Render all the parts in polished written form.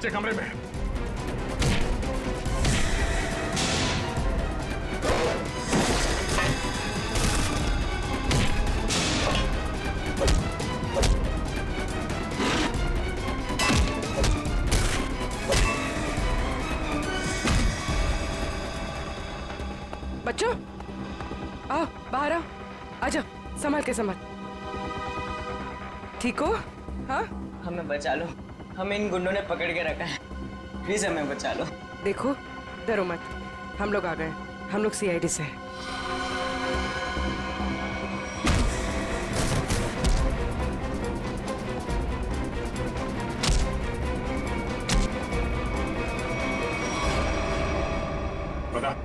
बच्चे कमरे में। बच्चों आओ बाहर आओ, आजा, संभाल के संभाल। ठीक हो? हाँ हमें बचा लो, हमें इन गुंडों ने पकड़ के रखा है, प्लीज हमें बचा लो। देखो डरो मत, हम लोग आ गए, हम लोग सीआईडी से हैं। बता,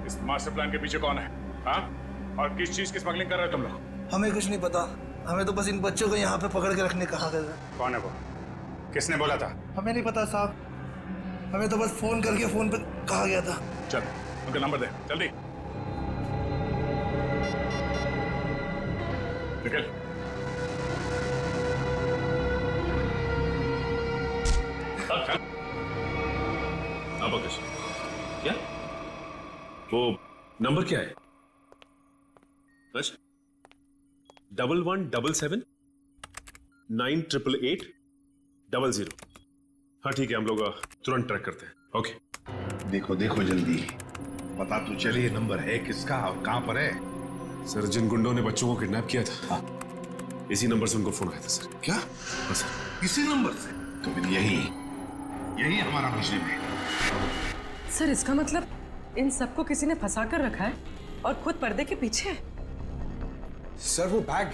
इस मास्टर प्लान के पीछे कौन है? हाँ? और किस चीज की स्मगलिंग कर रहे हो तुम लोग? हमें कुछ नहीं पता, हमें तो बस इन बच्चों को यहाँ पे पकड़ के रखने कहा गया है। कौन है वो? किसने बोला था? हमें नहीं पता साहब, हमें तो बस फोन करके फोन पे कहा गया था। चल उनका नंबर दे जल्दी। निकल। चल। अबकश क्या? वो नंबर क्या है? 1177 988800। हाँ ठीक है, हम लोग तुरंत ट्रैक करते हैं। ओके। देखो देखो जल्दी, पता तो चले ये नंबर है किसका और कहां पर है। सर जिन गुंडों ने बच्चों को किडनैप किया था, इसी नंबर से उनको फोन आया था सर। क्या? हाँ सर। इसी नंबर से? तो फिर यही हमारा मिशन है। सर इसका मतलब इन सबको किसी ने फंसा कर रखा है और खुद पर्दे के पीछे है। सर वो बैग,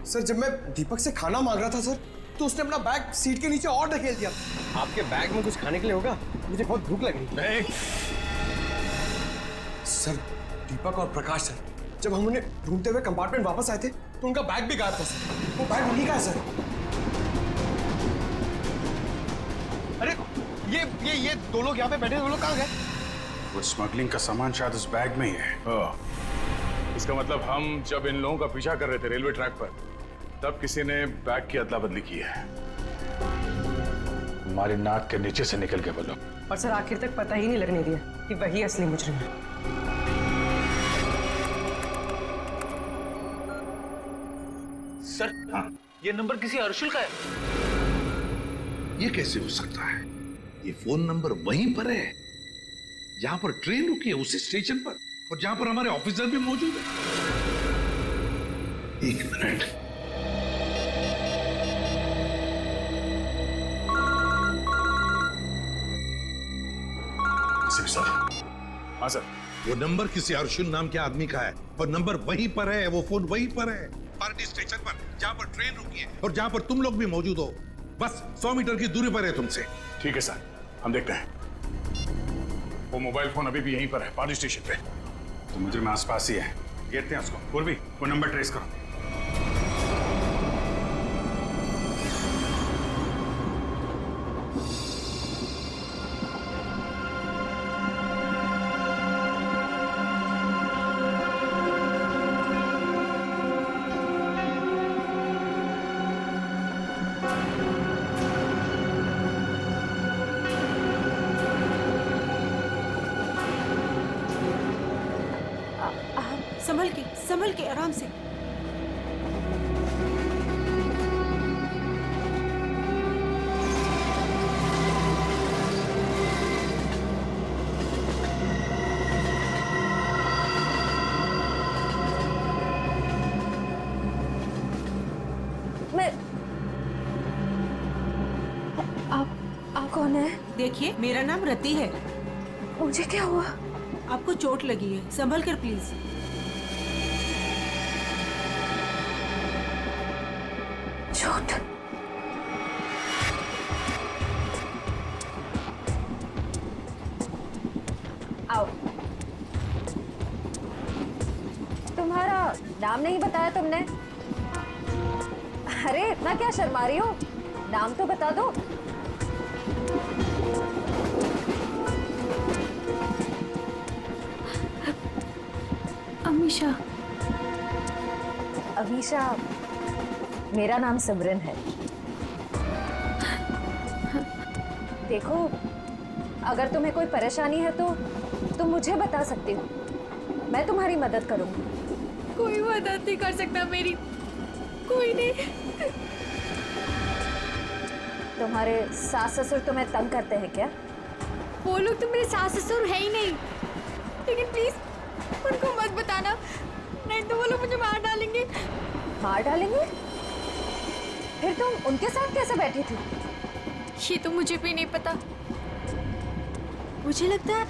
सर जब मैं दीपक से खाना मांग रहा था सर, तो उसने अपना बैग सीट के नीचे और ढकेल दिया। आपके बैग में कुछ खाने के लिए होगा, मुझे बहुत भूख लग रही है। सर दीपक और प्रकाश सर, जब हम उन्हें ढूंढते हुए कंपार्टमेंट वापस आए थे तो उनका बैग भी गायब था सर। वो बैग उन्हीं का है सर। अरे ये दो लोग यहाँ पे बैठे, दो लोग कहाँ गए? वो स्मगलिंग का सामान शायद उस बैग में ही है। इसका मतलब हम जब इन लोगों का पीछा कर रहे थे रेलवे ट्रैक पर, तब किसी ने बैग की अदला बदली की है। हमारी नाक के नीचे से निकल के बोलो। और सर आखिर तक पता ही नहीं लगने दिया कि वही असली मुजरिम है। सर हाँ, ये नंबर किसी अर्शुल का है। ये कैसे हो सकता है? ये फोन नंबर वहीं पर है जहां पर ट्रेन रुकी है, उसी स्टेशन पर, और जहां पर हमारे ऑफिसर भी मौजूद है। एक मिनट, सर। हाँ सर। वो नंबर किसी अर्जुन नाम के आदमी का है और नंबर वहीं पर है, वो फोन वहीं पर है, पार्टी स्टेशन पर, जहां पर ट्रेन रुकी है और जहां पर तुम लोग भी मौजूद हो। बस 100 मीटर की दूरी पर है तुमसे। ठीक है सर, हम देखते हैं। वो मोबाइल फोन अभी भी यहीं पर है, पार्टी स्टेशन पे। तो मुझे में आसपास ही है, घेरते हैं उसको। पूर्वी वो नंबर ट्रेस करो। संभल के आराम से। आप कौन है? देखिए मेरा नाम रति है। मुझे क्या हुआ? आपको चोट लगी है, संभल कर प्लीज। चोट? आओ। तुम्हारा नाम नहीं बताया तुमने? अरे इतना क्या शर्मा रही हो? नाम तो बता दो। अमीशा। अमीशा, मेरा नाम सिमरन है। देखो, अगर तुम्हें कोई परेशानी है तो तुम मुझे बता सकती हो, मैं तुम्हारी मदद करूंगी। कोई मदद नहीं कर सकता मेरी, कोई नहीं। तुम्हारे सास ससुर तुम्हें तंग करते हैं क्या? वो लोग तो मेरे सास ससुर है ही नहीं, लेकिन प्लीज उनको मत बताना, नहीं तो वो लोग मुझे मार डालेंगे। मार डालेंगे? फिर तुम उनके साथ कैसे बैठी थी? ये तो मुझे भी नहीं पता। मुझे लगता है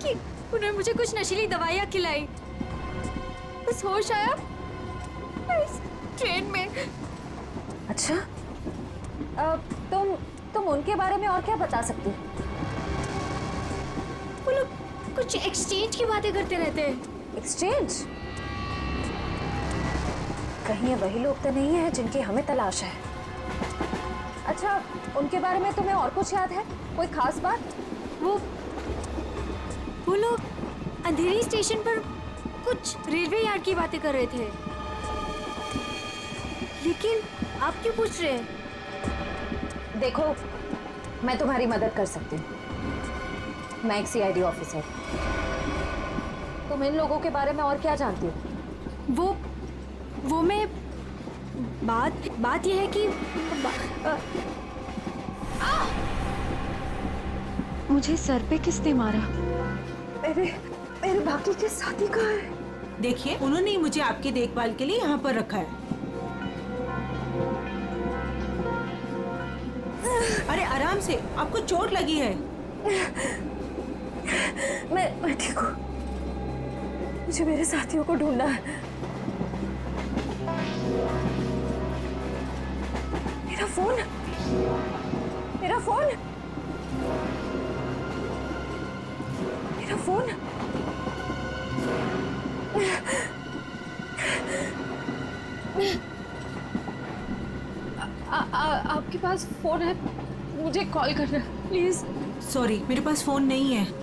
कि उन्होंने मुझे कुछ नशीली दवाइयाँ खिलाई, बस होश आया इस ट्रेन में। अच्छा, तुम उनके बारे में और क्या बता सकती हो? वो लोग कुछ एक्सचेंज की बातें करते रहते हैं। एक्सचेंज? कहीं ये वही लोग तो नहीं है जिनकी हमें तलाश है? अच्छा, उनके बारे में तुम्हें और कुछ याद है? कोई खास बात? वो लोग अंधेरी स्टेशन पर कुछ रेलवे यार्ड की बातें कर रहे थे, लेकिन आप क्यों पूछ रहे हैं? देखो, मैं तुम्हारी मदद कर सकती हूँ। मैं एक सीआईडी ऑफिसर। तुम इन लोगों के बारे में और क्या जानती हो? वो मैं बात यह है कि मुझे सर पे किसने मारा? मेरे बाकी के साथी कहाँ है? देखिए, उन्होंने ही मुझे आपकी देखभाल के लिए यहाँ पर रखा है। अरे आराम से, आपको चोट लगी है। मैं ठीक हूँ। मुझे मेरे साथियों को ढूंढना है। मेरा फोन, मेरा फोन, मेरा फोन। आपके पास फोन है? मुझे कॉल करना प्लीज। सॉरी, मेरे पास फोन नहीं है।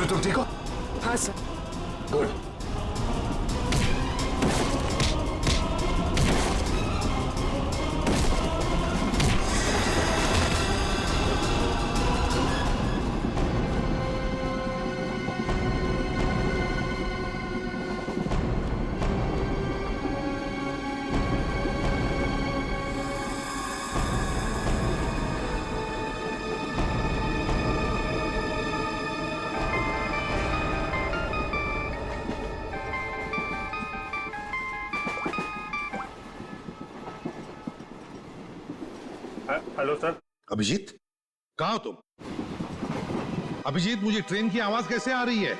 तुम ठीक हो? हाँ sir. Good. Hello sir. Abhijit, कहाँ हो तुम? अभिजीत, मुझे ट्रेन की आवाज कैसे आ रही है?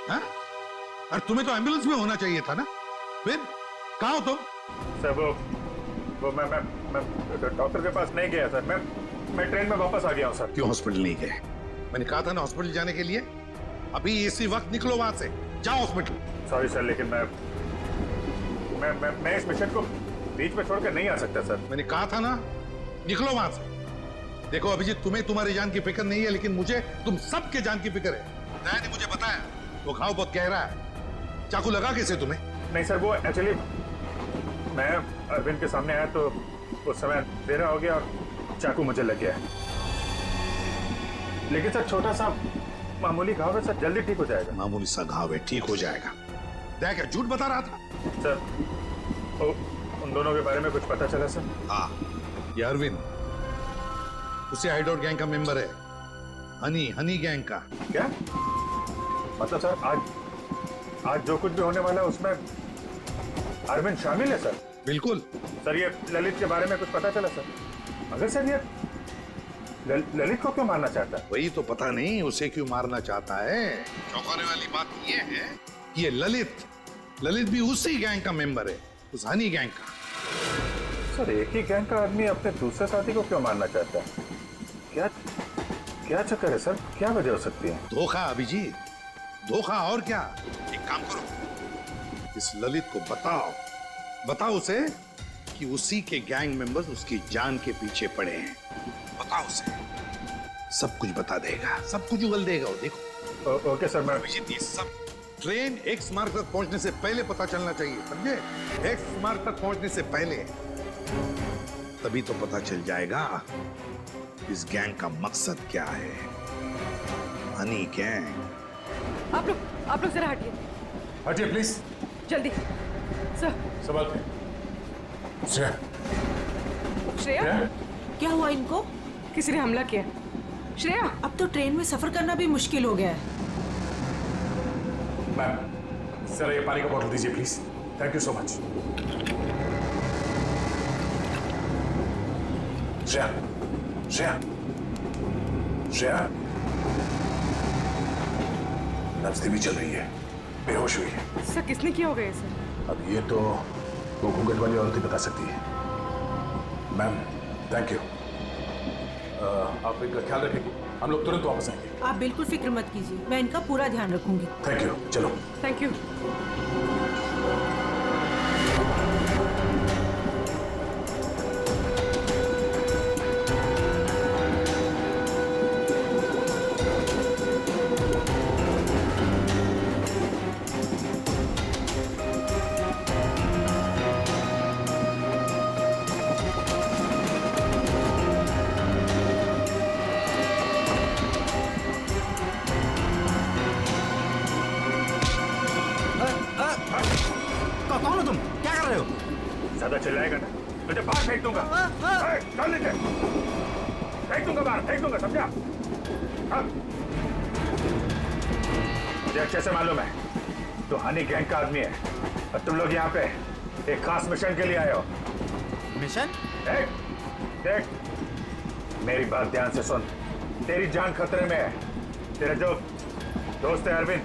हाँ? और तुम्हें तो एम्बुलेंस में होना चाहिए था ना, फिर कहाँ हो तुम? सर वो मैं डॉक्टर के पास नहीं गया सर, मैं ट्रेन में वापस आ गया हूँ सर। क्यों हॉस्पिटल नहीं गए? मैंने कहा था ना हॉस्पिटल जाने के लिए। अभी इसी वक्त निकलो वहां से, जाओ हॉस्पिटल। सॉरी सर, लेकिन मैं इस मिशन को बीच में छोड़कर नहीं आ सकता सर। मैंने कहा था ना, निकलो वहां से। देखो अभिजीत, तुम्हें तुम्हारी जान की फिक्र नहीं है, लेकिन मुझे तुम सबके जान की फिक्र है। दया ने मुझे बताया वो घाव बहुत गहरा है। चाकू लगा कैसे तुम्हें? नहीं सर, वो एक्चुअली मैं अरविंद के सामने आया तो उस समय देरा हो गया और चाकू मुझे लग गया। लेकिन सर छोटा सा मामूली घाव है सर, जल्दी ठीक हो जाएगा। मामूली सा घाव है, ठीक हो जाएगा। दया क्या झूठ बता रहा था? सर उन दोनों के बारे में कुछ पता चला सर? हाँ, ये अरविंद उसे हाइडोर गैंग का मेंबर है, हनी गैंग का। क्या मतलब सर? आज जो कुछ भी होने वाला है उसमें अरविंद शामिल है सर? बिल्कुल सर। ये ललित के बारे में कुछ पता चला सर? अगर सर ये ललित को क्यों मारना चाहता है? वही तो पता नहीं उसे क्यों मारना चाहता है। चौंकाने वाली बात ये है कि ये ललित भी उसी गैंग का मेंबर है, उस हनी गैंग का। सर एक ही गैंग का आदमी अपने दूसरे साथी को क्यों मारना चाहता है? क्या चक्कर है सर? क्या वजह हो सकती है? धोखा अभिजीत, धोखा। और क्या? एक काम करो, इस ललित को बताओ उसे कि उसी के गैंग मेंबर्स उसकी जान के पीछे पड़े हैं। बताओ उसे, सब कुछ बता देगा, सब कुछ उगल देगा वो। देखो। Okay sir. मैं अभिजीत, ये सब ट्रेन एक्स मार्ग तक पहुंचने से पहले पता चलना चाहिए, समझे? एक्स मार्ग तक पहुंचने से पहले, तभी तो पता चल जाएगा इस गैंग का मकसद क्या है। हनी गैंग। आप लोग जरा हटिए, हटिए प्लीज, जल्दी। सर संभाल के। श्रेया, श्रेया, क्या हुआ इनको? किसी ने हमला किया। श्रेया, अब तो ट्रेन में सफर करना भी मुश्किल हो गया है। मैम सर ये पानी का बोतल दीजिए please. Thank you so much. Shreya नब्ज भी चल रही है, बेहोश हुई है। सर किसने किया होगा ये सर? अब ये तो वो घूंघट वाली औरत ही बता सकती है। Ma'am thank you. आप इनका ख्याल रखेंगे, हम लोग तुरंत वापस आएंगे। आप बिल्कुल फिक्र मत कीजिए, मैं इनका पूरा ध्यान रखूंगी। थैंक यू, चलो। Thank you. कौन हो तुम? क्या कर रहे हो? ज्यादा चिल्लाएगा ना तुझे बाहर फेंक दूंगा। चल नीचे, फेंक दूंगा बाहर, फेंक दूंगा, समझा? मुझे अच्छे से मालूम है तो हनी गैंग का आदमी है और तुम लोग यहाँ पे एक खास मिशन के लिए आए हो। मिशन? देख मेरी बात ध्यान से सुन। तेरी जान खतरे में है। तेरा जो दोस्त है अरविंद,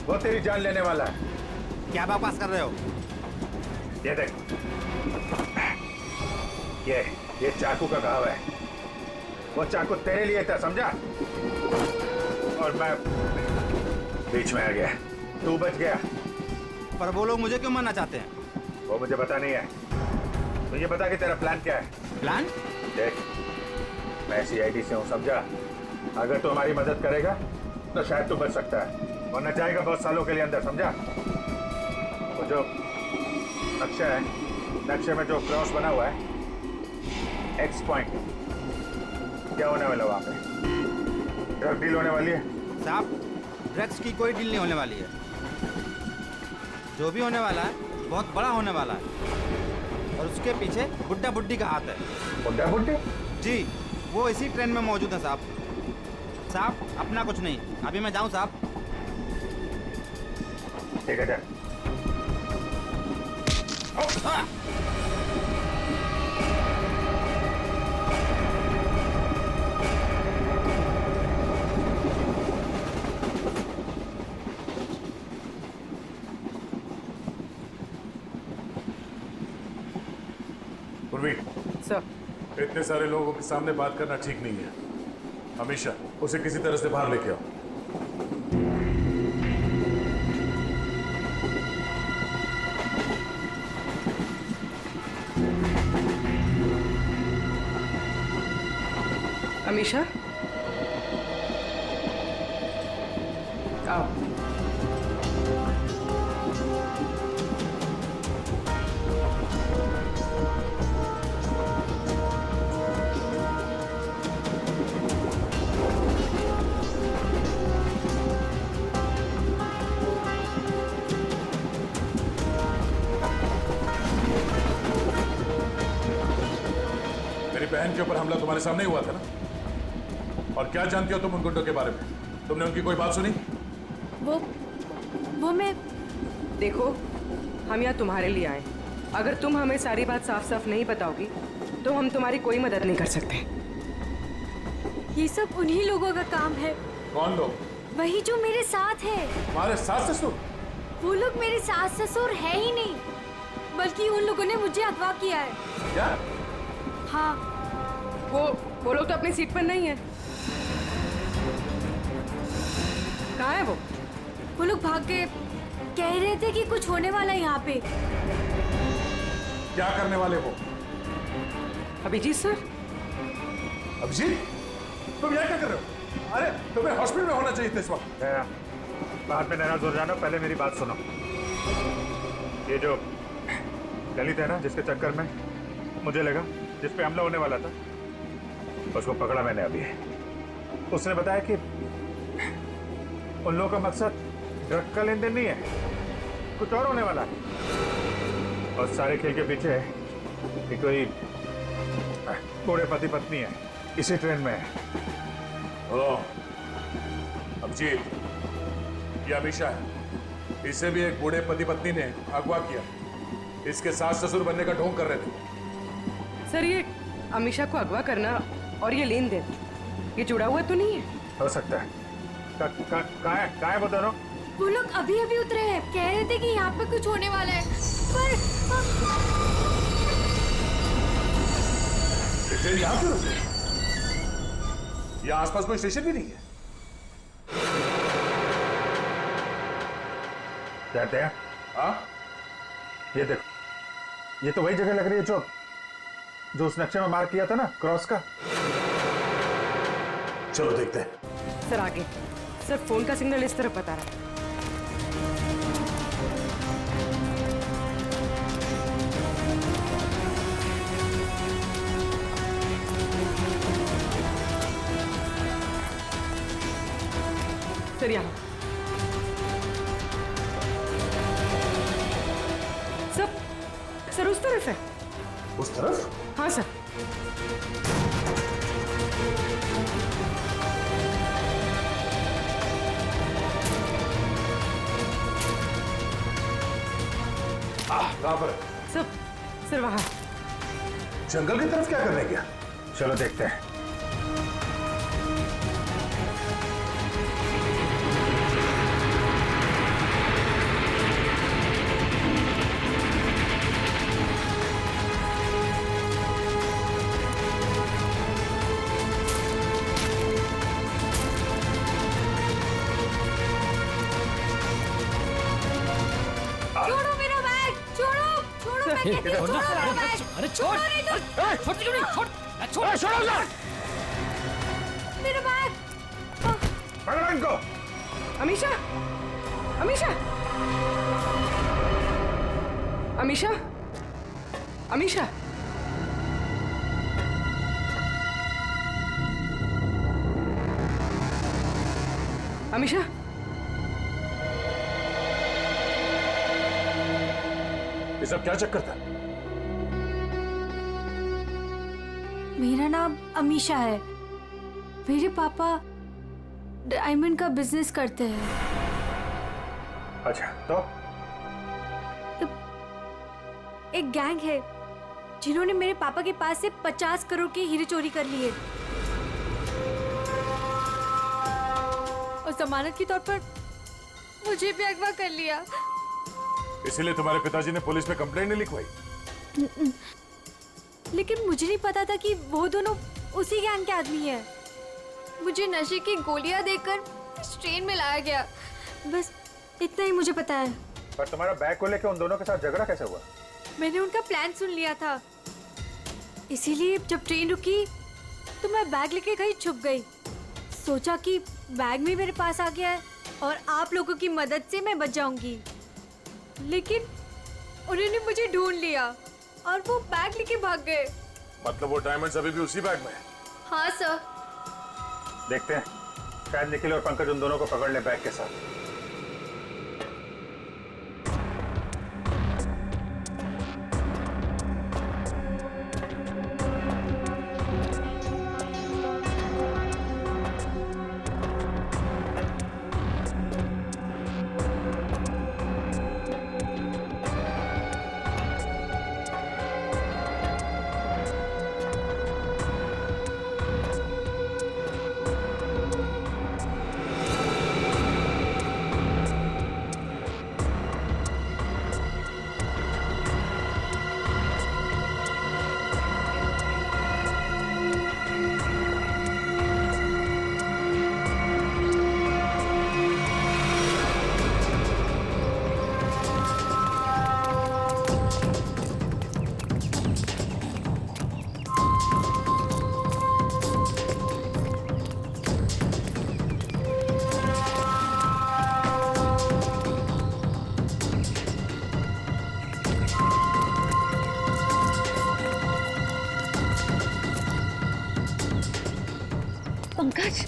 वो तेरी जान लेने वाला है। क्या बकवास कर रहे हो? ये देख, ये चाकू का घाव है। वो चाकू तेरे लिए था, समझा? और मैं बीच में आ गया, तू बच गया। पर वो लोग मुझे क्यों मारना चाहते हैं? वो मुझे पता नहीं है। तो ये बता कि तेरा प्लान क्या है? प्लान? देख मैं CID से हूँ, समझा? अगर तू हमारी मदद करेगा तो शायद तू बच सकता है, वरना जाएगा बहुत सालों के लिए अंदर, समझा? वो जो नक्शा है, नक्शे में जो क्रॉस बना हुआ है, X पॉइंट, क्या होने वाला वहाँ पे? ड्रग डील होने वाली है साहब। ड्रग्स की कोई डील नहीं होने वाली है। जो भी होने वाला है बहुत बड़ा होने वाला है और उसके पीछे बुड्ढा बुड्ढी का हाथ है। बुड्ढा बुड्ढी? जी, वो इसी ट्रेन में मौजूद है साहब। साहब अपना कुछ नहीं, अभी मैं जाऊं साहब? ठीक है, चल। उर्वी, सर इतने सारे लोगों के सामने बात करना ठीक नहीं है। हमेशा उसे किसी तरह से बाहर लेके आओ। अमीशा, आओ। मेरी बहन के ऊपर हमला तुम्हारे सामने ही हुआ था ना? और क्या जानती हो तुम उन गुंडों के बारे में? तुमने उनकी कोई बात सुनी? वो मैं देखो, हम यहाँ तुम्हारे लिए आए। अगर तुम हमें सारी बात साफ साफ नहीं बताओगी तो हम तुम्हारी कोई मदद नहीं कर सकते। ये सब उन्हीं लोगों का काम है। कौन लोग? वही जो मेरे साथ है। तुम्हारे सास ससुर? वो लोग मेरे सास ससुर है ही नहीं, बल्कि उन लोगों ने मुझे अगवा किया है। क्या? हाँ। वो लोग तो अपनी सीट पर नहीं है। कहाँ है वो? वो लोग भाग गए। कह रहे थे कि कुछ होने वाला है यहाँ पे। क्या करने वाले वो? अभिजीत सर। अभिजीत, तुम यहाँ क्या कर रहे हो? अरे तुम्हें हॉस्पिटल में होना चाहिए था इस वक्त। बात में नाराज हो जाना, पहले मेरी बात सुनो। ये जो ललित है ना, जिसके चक्कर में मुझे लगा, जिस पे हमला होने वाला था, उसको पकड़ा मैंने अभी। उसने बताया कि उन लोगों का मकसद ड्रग का लेन देन नहीं है, कुछ और होने वाला है। और सारे खेल के पीछे कि कोई बूढ़े पति पत्नी है, इसी ट्रेन में है। अभिजीत, ये अमीशा है। इसे भी एक बूढ़े पति पत्नी ने अगवा किया। इसके सास ससुर बनने का ढोंग कर रहे थे। सर, ये अमीशा को अगवा करना और ये लेन देन, ये जुड़ा हुआ तो नहीं है? हो सकता है। कहाँ है वो दोनों? वो लोग अभी अभी उतरे हैं। कह रहे थे कि यहाँ पे कुछ होने वाला है, पर ट्रेन यहाँ क्यों रुकी? यहाँ आसपास कोई स्टेशन भी नहीं है। कहते हैं हाँ? ये देखो, ये तो वही जगह लग रही है जो उस नक्शे में मार्क किया था ना, क्रॉस का। चलो देखते हैं। सर आगे। सर, फोन का सिग्नल इस तरफ बता रहा है। सर यहाँ। सर उस तरफ है। उस तरफ? हाँ सर। कहाँ पर? सर वहाँ। जंगल की तरफ क्या करने गया? चलो देखते हैं। छोड़ो मेरा बैग, छोड़ो, छोड़ो, मैं कहती हूँ, छोड़ो मेरा बैग। अरे छोड़, नहीं तो छोड़ क्यों नहीं? छोड़, छोड़ो मेरा बैग। पकड़ो इनको। अमीशा, अमीशा, अमीशा, अमीशा। अमीशा, ये सब क्या चक्कर था? मेरा नाम अमीशा है। मेरे पापा डायमंड का बिजनेस करते हैं। अच्छा, तो एक गैंग है जिन्होंने मेरे पापा के पास से 50 करोड़ के हीरे चोरी कर लिए और जमानत के तौर पर मुझे भी अगवा कर लिया। इसीलिए तुम्हारे पिताजी ने पुलिस में कंप्लेंट नहीं लिखवाई? लेकिन मुझे नहीं पता था कि वो दोनों उसी गैंग के आदमी हैं। मुझे नशे की गोलियां देकर इस ट्रेन में लाया गया, बस इतना ही मुझे पता है। पर तुम्हारा बैग को लेकर उन दोनों के साथ झगड़ा कैसे हुआ? मैंने उनका प्लान सुन लिया था, इसीलिए जब ट्रेन रुकी तो मैं बैग लेके कहीं छुप गई। सोचा कि बैग भी मेरे पास आ गया है और आप लोगों की मदद से मैं बच जाऊंगी, लेकिन उन्होंने मुझे ढूंढ लिया और वो बैग लेके भाग गए। मतलब वो डायमंड्स अभी भी उसी बैग में है? हाँ सर। देखते हैं, शायद निखिल और पंकज उन दोनों को पकड़ ले बैग के साथ। पंकज,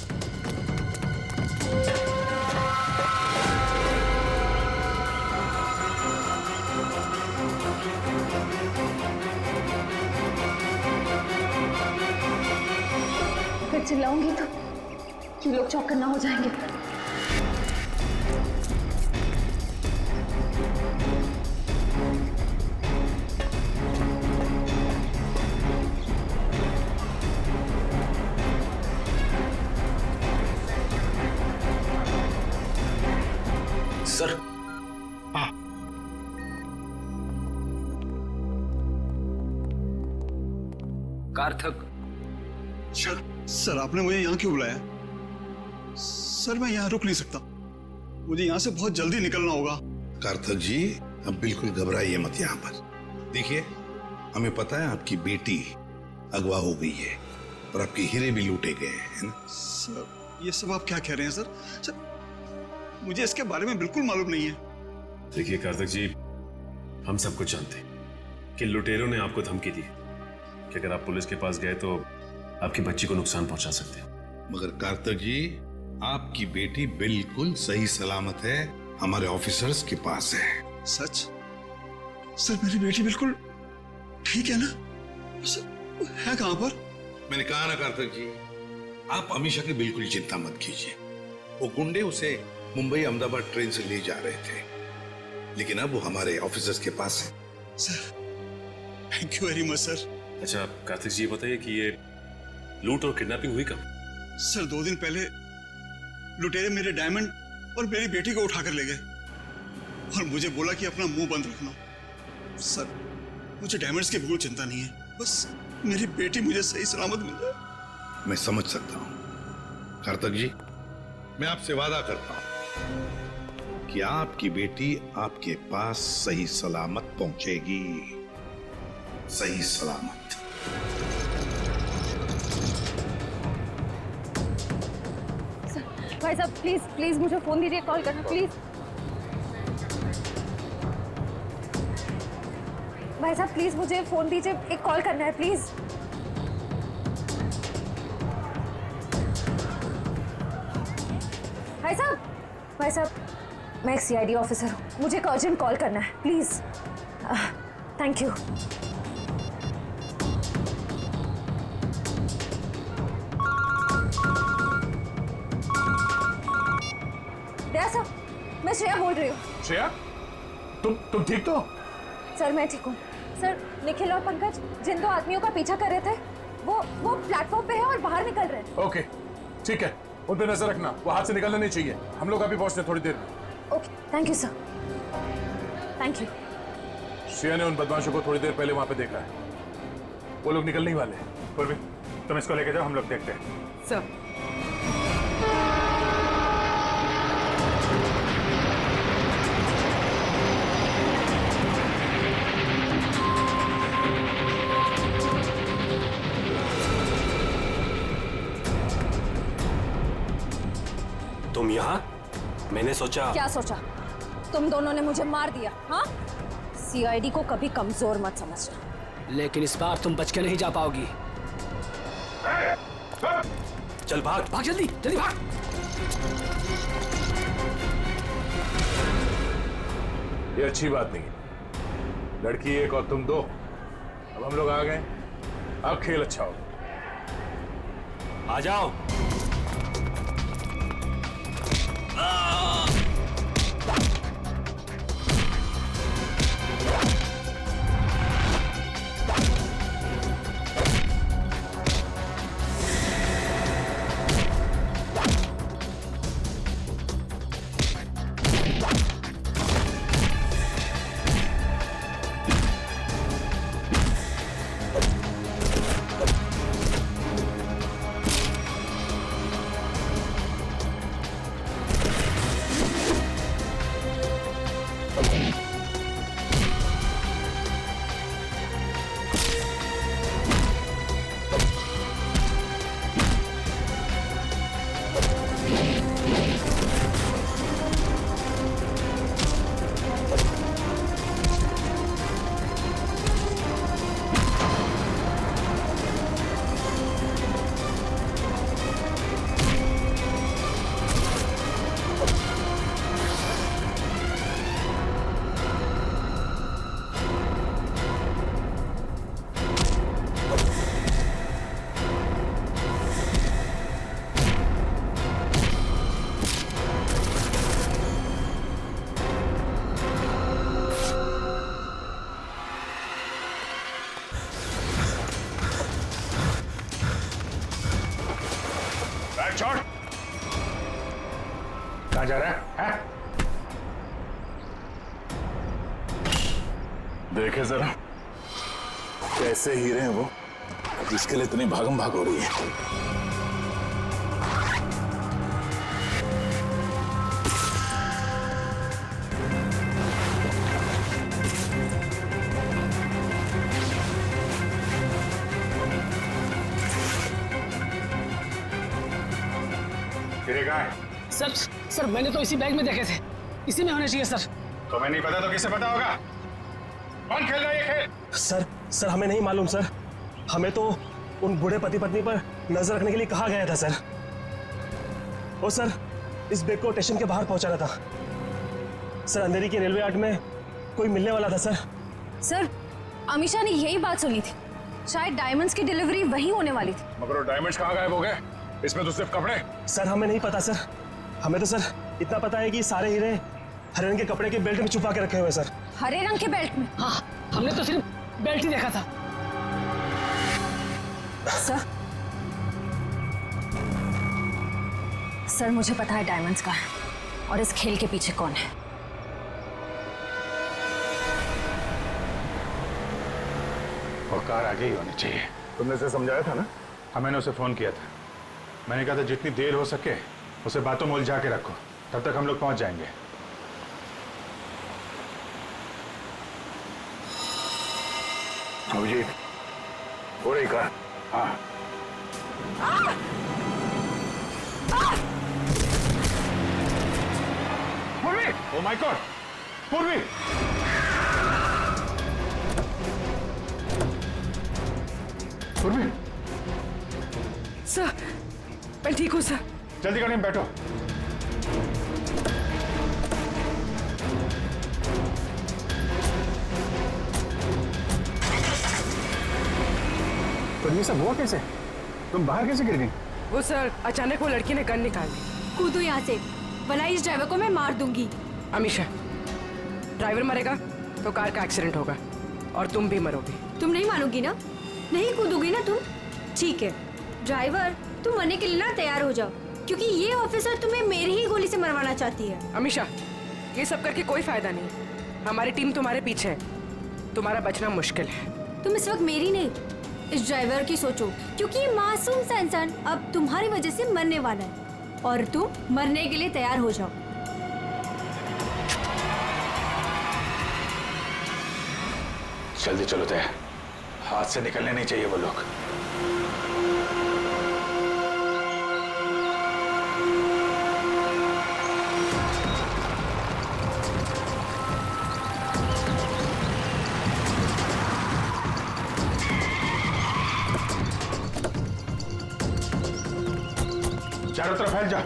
अगर चिल्लाऊंगी तो ये लोग चौकन्ना हो जाएंगे। सर, हाँ, कार्थक। सर आपने मुझे यहाँ क्यों बुलाया? सर मैं यहाँ रुक नहीं सकता, मुझे यहाँ से बहुत जल्दी निकलना होगा। कार्थक जी, अब बिल्कुल घबराइए मत यहाँ पर। देखिए, हमें पता है आपकी बेटी अगवा हो गई है और आपके हीरे भी लूटे गए हैं, है ना? सर ये सब आप क्या कह रहे हैं सर? सर मुझे इसके बारे में बिल्कुल मालूम नहीं है। देखिए कार्तिक जी, हम सब कुछ जानते हैं कि लुटेरों ने आपको धमकी दी कि अगर आप पुलिस के पास गए तो आपकी बच्ची को नुकसान पहुंचा सकते हैं। मगर कार्तिक जी, आपकी बेटी बिल्कुल सही सलामत है, हमारे ऑफिसर्स के पास है। सच? सर मेरी बेटी बिल्कुल ठीक है ना? सर है कहां पर? मैंने कहा ना कार्तिक जी, आप अमीषा की बिल्कुल चिंता मत कीजिए। वो गुंडे उसे मुंबई अहमदाबाद ट्रेन से ले जा रहे थे, लेकिन अब वो हमारे ऑफिसर्स के पास है। Sir thank you very much sir. अच्छा कार्तिक जी, बताइए कि ये लूट और किडनैपिंग हुई कब? सर 2 दिन पहले लुटेरे मेरे डायमंड और मेरी बेटी को उठाकर ले गए और मुझे बोला कि अपना मुंह बंद रखना। सर मुझे डायमंड्स की बिल्कुल चिंता नहीं है, बस मेरी बेटी मुझे सही सलामत मिल जाए। मैं समझ सकता हूँ कार्तिक जी, मैं आपसे वादा करता हूँ कि आपकी बेटी आपके पास सही सलामत पहुंचेगी, सही सलामत। भाई साहब प्लीज प्लीज मुझे फोन दीजिए, कॉल करना प्लीज। भाई साहब प्लीज मुझे फोन दीजिए, एक कॉल करना है प्लीज। भाई साहब मैं एक सीआईडी ऑफिसर हूँ, मुझे एक अर्जेंट कॉल करना है प्लीज। Thank you. सर मैं श्रेया बोल रही हूँ। श्रेया, तुम ठीक तो? सर मैं ठीक हूँ सर। निखिल और पंकज जिन 2 आदमियों का पीछा कर रहे थे वो प्लेटफॉर्म पे है और बाहर निकल रहे हैं। ओके ठीक है, उन पे नजर रखना, वो हाथ से निकलना नहीं चाहिए। हम लोग अभी पहुंचते हैं थोड़ी देर में। Okay thank you sir, thank you. Shreya ने उन बदमाशों को थोड़ी देर पहले वहां पे देखा है। वो लोग निकलने ही वाले हैं। पूर्वी, तुम इसको लेके जाओ, हम लोग देखते हैं। सर तुम यहाँ? मैंने सोचा। क्या सोचा? तुम दोनों ने मुझे मार दिया, हाँ? सीआईडी को कभी कमजोर मत समझना। लेकिन इस बार तुम बच के नहीं जा पाओगी। चल भाग भाग, जल्दी जल्दी भाग। ये अच्छी बात नहीं। लड़की एक और तुम दो। अब हम लोग आ गए, अब खेल अच्छा होगा। आ जाओ। छोड़। कहाँ जा रहा है? देखे जरा कैसे हीरे हैं वो, जिसके लिए इतनी भागम भाग हो रही है। सर मैंने तो इसी बैग में देखे थे, इसी में होने चाहिए सर। तुम्हें नहीं पता तो किसे पता होगा? कौन खेल रहा है ये खेल? सर हमें नहीं मालूम सर। हमें तो उन बूढ़े पति पत्नी पर नजर रखने के लिए कहा गया था सर। और सर इस बैग को स्टेशन के बाहर पहुंचाना था सर। अंधेरी के रेलवे यार्ड में कोई मिलने वाला था सर। सर अमीशा ने यही बात सुनी थी, शायद डायमंड्स की डिलीवरी वही होने वाली थी। मगर वो डायमंड्स कहाँ गायब हो गए? इसमें तो सिर्फ कपड़े। सर हमें नहीं पता सर। हमें तो सर इतना पता है कि सारे हीरे हरे रंग के कपड़े के बेल्ट में छुपा के रखे हुए सर। हरे रंग के बेल्ट में? हाँ, हमने तो सिर्फ बेल्ट ही देखा था। सर मुझे पता है डायमंड्स का है और इस खेल के पीछे कौन है। और कार आगे ही होनी चाहिए। तुमने उसे समझाया था ना? हाँ मैंने उसे फोन किया था। मैंने कहा था जितनी देर हो सके उसे बातों में उलझा के रखो, तब तक हम लोग पहुंच जाएंगे। अभिजीत, हो रही कार? हाँ। पूर्वी! Oh my God! पूर्वी! पूर्वी! सर मैं ठीक हूँ सर। जल्दी गाड़ी में बैठो। तो ये सब हुआ कैसे? तुम बाहर कैसे गिर गई? वो सर अचानक वो लड़की ने गन निकाल ली। कूदो यहाँ से, वरना इस ड्राइवर को मैं मार दूंगी। अमीशा, ड्राइवर मरेगा तो कार का एक्सीडेंट होगा और तुम भी मरोगी। तुम नहीं मानोगी ना? नहीं कूदोगी ना तुम? ठीक है ड्राइवर, तुम मरने के लिए ना तैयार हो जाओ, क्योंकि ये ऑफिसर तुम्हें मेरी ही गोली से मरवाना चाहती है। अमीशा, ये सब करके कोई फायदा नहीं। हमारी टीम तुम्हारे पीछे है, तुम्हारा बचना मुश्किल है। तुम इस वक्त मेरी नहीं, इस ड्राइवर की सोचो, क्योंकि ये मासूम सा इंसान अब तुम्हारी वजह से मरने वाला है और तुम मरने के लिए तैयार हो जाओ। जल्दी चलो तय, हाथ से निकलने नहीं चाहिए वो लोग। चारों तरफ फैल जा।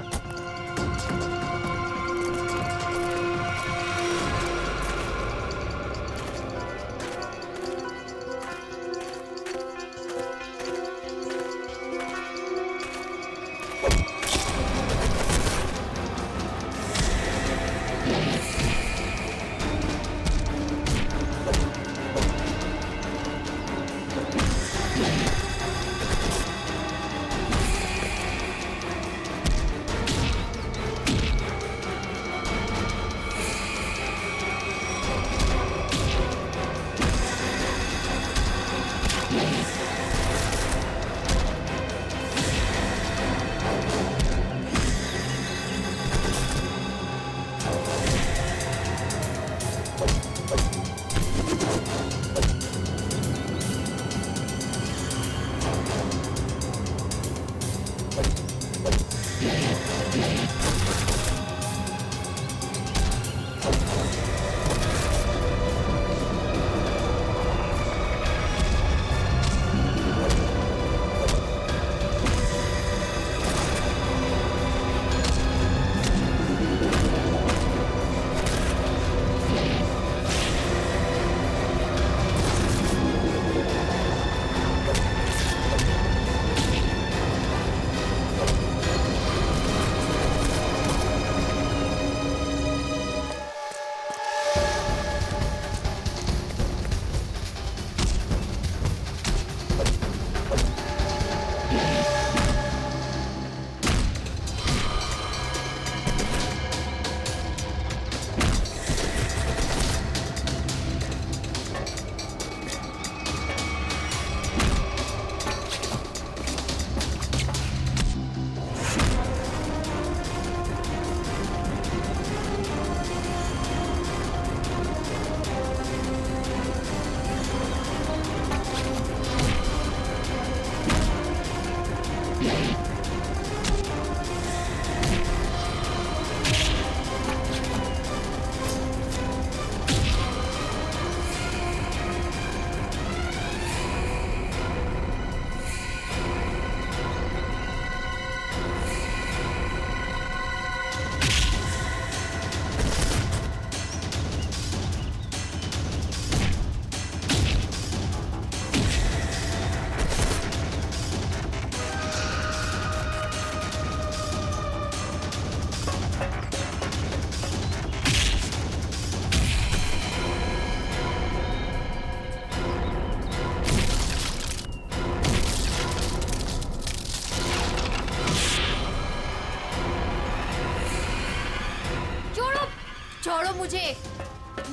छोड़ो मुझे,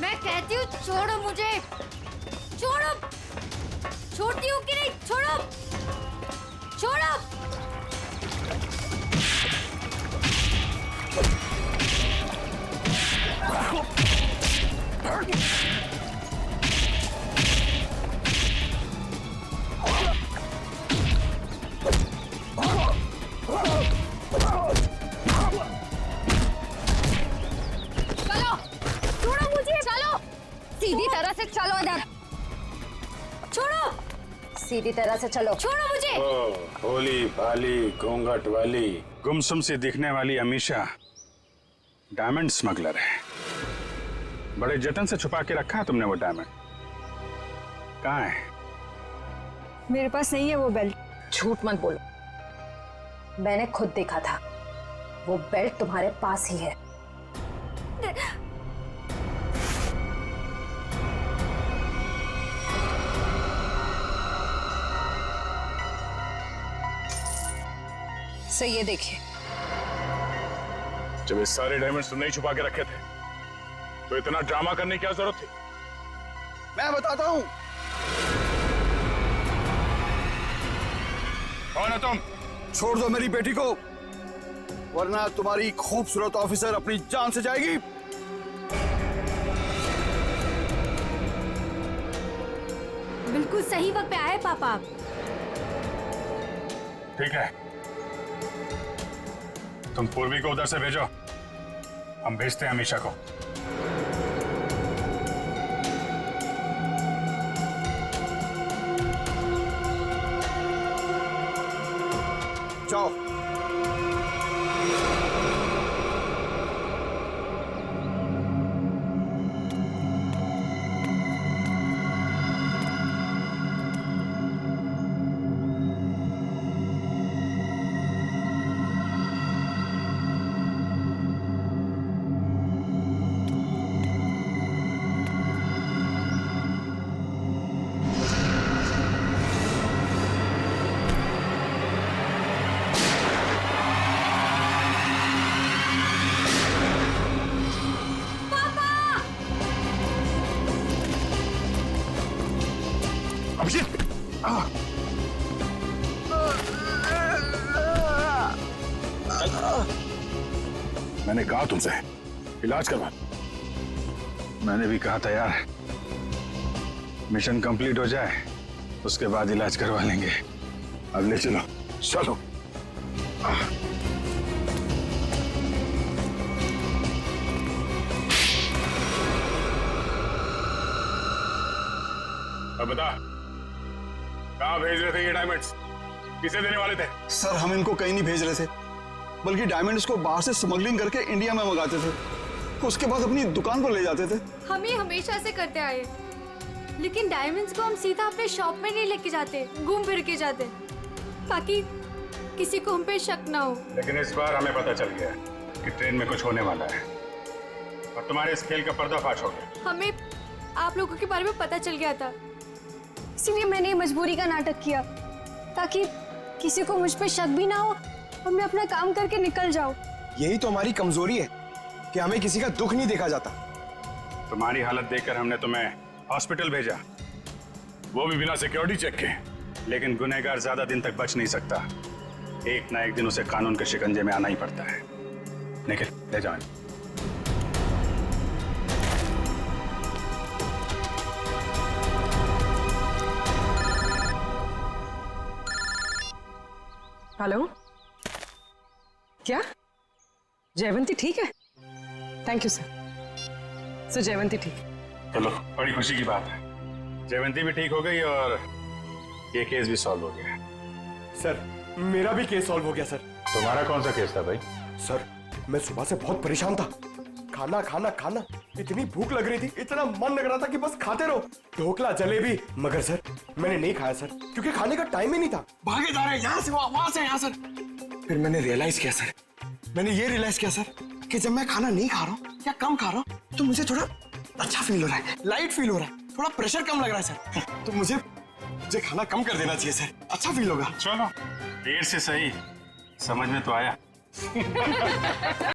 मैं कहती हूँ छोड़ो मुझे, छोड़ो, छोड़ती हूँ कि नहीं, छोड़ो, छोड़ो। सीधी तरह से चलो इधर, छोड़ो, सीधी तरह से चलो, छोड़ो मुझे। ओ, भोली भाली घूंघट वाली गुमसुम सी दिखने वाली अमीशा डायमंड स्मगलर है। बड़े जतन से छुपा के रखा है तुमने वो डायमंड, कहाँ है? मेरे पास नहीं है वो बेल्ट। झूठ मत बोलो, मैंने खुद देखा था, वो बेल्ट तुम्हारे पास ही है। से ये देखिए, जब ये सारे डायमंड्स तुमने ही छुपा के रखे थे तो इतना ड्रामा करने की क्या जरूरत थी? मैं बताता हूं। कौन हो तुम? छोड़ दो मेरी बेटी को, वरना तुम्हारी खूबसूरत ऑफिसर अपनी जान से जाएगी। बिल्कुल सही वक्त पे आए पापा आप। ठीक है, तुम पूर्वी को उधर से भेजो, हम भेजते हैं अमीशा को। जाओ। अभिषेक, मैंने कहा तुमसे इलाज करवा। मैंने भी कहा था यार, मिशन कंप्लीट हो जाए उसके बाद इलाज करवा लेंगे। अब ले चलो चलो। अब बता, कहाँ भेज रहे थे ये डायमंड्स? किसे देने वाले थे? सर हम इनको कहीं नहीं भेज रहे थे, बल्कि डायमंड्स को बाहर से स्मगलिंग करके इंडिया में मंगाते थे, उसके बाद अपनी दुकान पर ले जाते थे। हम ये हमेशा से करते आए, लेकिन डायमंड्स को हम सीधा अपने शॉप में नहीं लेके जाते, घूम फिर के जाते, ताकि किसी को हम पे शक ना हो। लेकिन इस बार हमें पता चल गया कि ट्रेन में कुछ होने वाला है और तुम्हारे इस खेल का पर्दाफाश हो गया। हमें आप लोगों के बारे में पता चल गया था, इसीलिए मैंने ये मजबूरी का नाटक किया, ताकि किसी को मुझ पे शक भी ना हो और मैं अपना काम करके निकल जाऊं। यही तो हमारी कमजोरी है कि हमें किसी का दुख नहीं देखा जाता। तुम्हारी हालत देखकर हमने तुम्हें हॉस्पिटल भेजा, वो भी बिना सिक्योरिटी चेक के। लेकिन गुनहगार ज्यादा दिन तक बच नहीं सकता, एक ना एक दिन उसे कानून के शिकंजे में आना ही पड़ता है। निखिल, ले जाओ। हेलो, क्या जयवंती ठीक है? Thank you sir. Sir Jayvanti ठीक है। चलो, बड़ी खुशी की बात है, जयवंती भी ठीक हो गई और ये केस भी सॉल्व हो गया। सर मेरा भी केस सॉल्व हो गया सर। तुम्हारा कौन सा केस था भाई? सर मैं सुबह से बहुत परेशान था, खाना खाना खाना, इतनी भूख लग रही थी, इतना मन लग रहा था कि बस खाते रहो, ढोकला जलेबी, मगर सर मैंने नहीं खाया सर, क्योंकि खाने का टाइम ही नहीं था। भागे जा रहे यहाँ से वहां से यहाँ सर। फिर मैंने रियलाइज किया सर, मैंने ये रियलाइज किया सर कि जब मैं खाना नहीं खा रहा हूँ या कम खा रहा हूँ तो मुझे थोड़ा अच्छा फील हो रहा है, लाइट फील हो रहा है, थोड़ा प्रेशर कम लग रहा है सर। तो मुझे खाना कम कर देना चाहिए सर, अच्छा फील होगा। चलो, देर से सही, समझ में तो आया।